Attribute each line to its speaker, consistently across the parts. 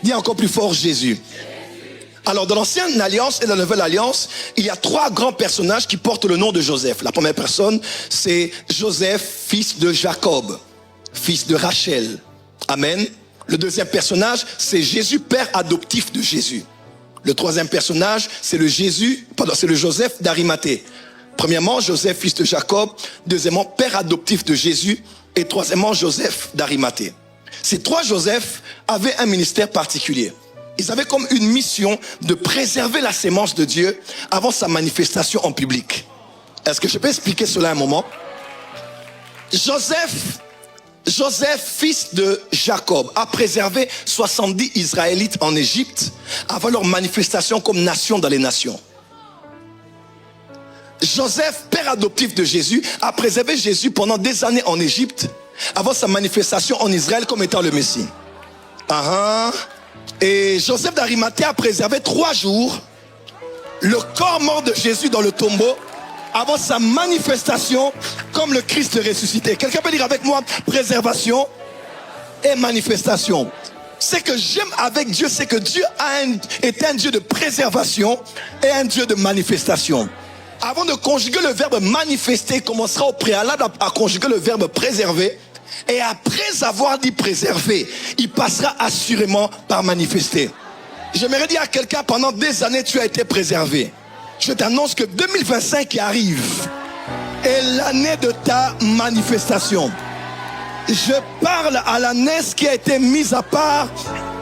Speaker 1: Dis encore plus fort Jésus. Alors dans l'ancienne alliance et la nouvelle alliance, il y a 3 grands personnages qui portent le nom de Joseph. La première personne, c'est Joseph, fils de Jacob, fils de Rachel. Amen. Le deuxième personnage, c'est Jésus, père adoptif de Jésus. Le troisième personnage, c'est le Joseph d'Arimathée. Premièrement, Joseph, fils de Jacob. Deuxièmement, père adoptif de Jésus. Et troisièmement, Joseph d'Arimathée. Ces 3 Joseph avaient un ministère particulier. Ils avaient comme une mission de préserver la sémence de Dieu avant sa manifestation en public. Est-ce que je peux expliquer cela un moment? Joseph, fils de Jacob, a préservé 70 Israélites en Égypte avant leur manifestation comme nation dans les nations. Joseph, père adoptif de Jésus, a préservé Jésus pendant des années en Égypte avant sa manifestation en Israël comme étant le Messie. Et Joseph d'Arimathée a préservé 3 jours le corps mort de Jésus dans le tombeau avant sa manifestation comme le Christ ressuscité. Quelqu'un peut dire avec moi préservation et manifestation. Ce que j'aime avec Dieu, c'est que Dieu est un Dieu de préservation et un Dieu de manifestation. Avant de conjuguer le verbe manifester, il commencera au préalable à conjuguer le verbe préserver. Et après avoir dit préserver, il passera assurément par manifester. J'aimerais dire à quelqu'un, pendant des années, tu as été préservé. Je t'annonce que 2025 qui arrive est l'année de ta manifestation. Je parle à la NES qui a été mise à part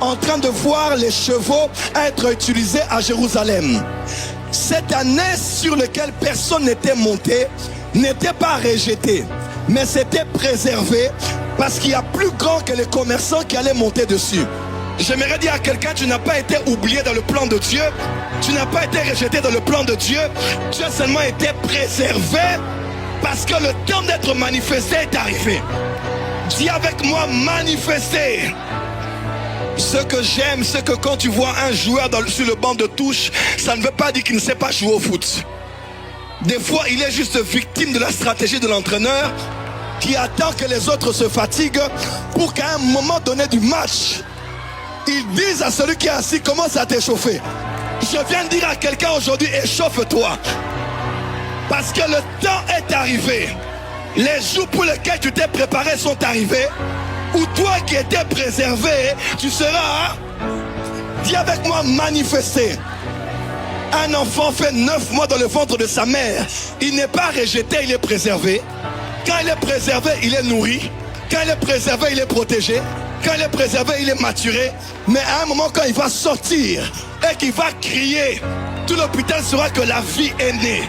Speaker 1: en train de voir les chevaux être utilisés à Jérusalem. Cette année sur laquelle personne n'était monté n'était pas rejeté, mais c'était préservé parce qu'il y a plus grand que les commerçants qui allaient monter dessus. J'aimerais dire à quelqu'un, tu n'as pas été oublié dans le plan de Dieu, tu n'as pas été rejeté dans le plan de Dieu, tu as seulement été préservé parce que le temps d'être manifesté est arrivé. Dis avec moi, manifester. Ce que j'aime, c'est que quand tu vois un joueur sur le banc de touche, ça ne veut pas dire qu'il ne sait pas jouer au foot. Des fois, il est juste victime de la stratégie de l'entraîneur qui attend que les autres se fatiguent pour qu'à un moment donné du match, ils disent à celui qui est assis, commence à t'échauffer. Je viens de dire à quelqu'un aujourd'hui, échauffe-toi. Parce que le temps est arrivé. Les jours pour lesquels tu t'es préparé sont arrivés. Ou toi qui étais préservé, tu seras, dis avec moi, manifesté. Un enfant fait 9 mois dans le ventre de sa mère. Il n'est pas rejeté, il est préservé. Quand il est préservé, il est nourri. Quand il est préservé, il est protégé. Quand il est préservé, il est maturé. Mais à un moment, quand il va sortir et qu'il va crier, tout l'hôpital saura que la vie est née.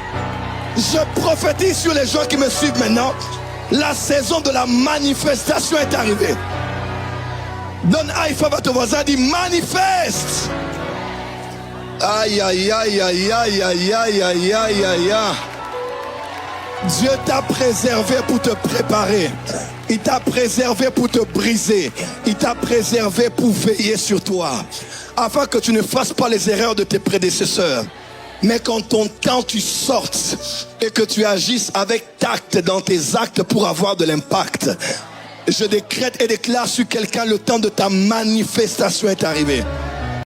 Speaker 1: Je prophétise sur les gens qui me suivent maintenant. La saison de la manifestation est arrivée. Donne high five à ton voisin, dis manifeste. Aïe aïe aïe aïe aïe aïe aïe aïe aïe aïe. Dieu t'a préservé pour te préparer. Il t'a préservé pour te briser. Il t'a préservé pour veiller sur toi, afin que tu ne fasses pas les erreurs de tes prédécesseurs. Mais qu'en ton temps tu sortes et que tu agisses avec tact dans tes actes pour avoir de l'impact. Je décrète et déclare sur quelqu'un, le temps de ta manifestation est arrivé.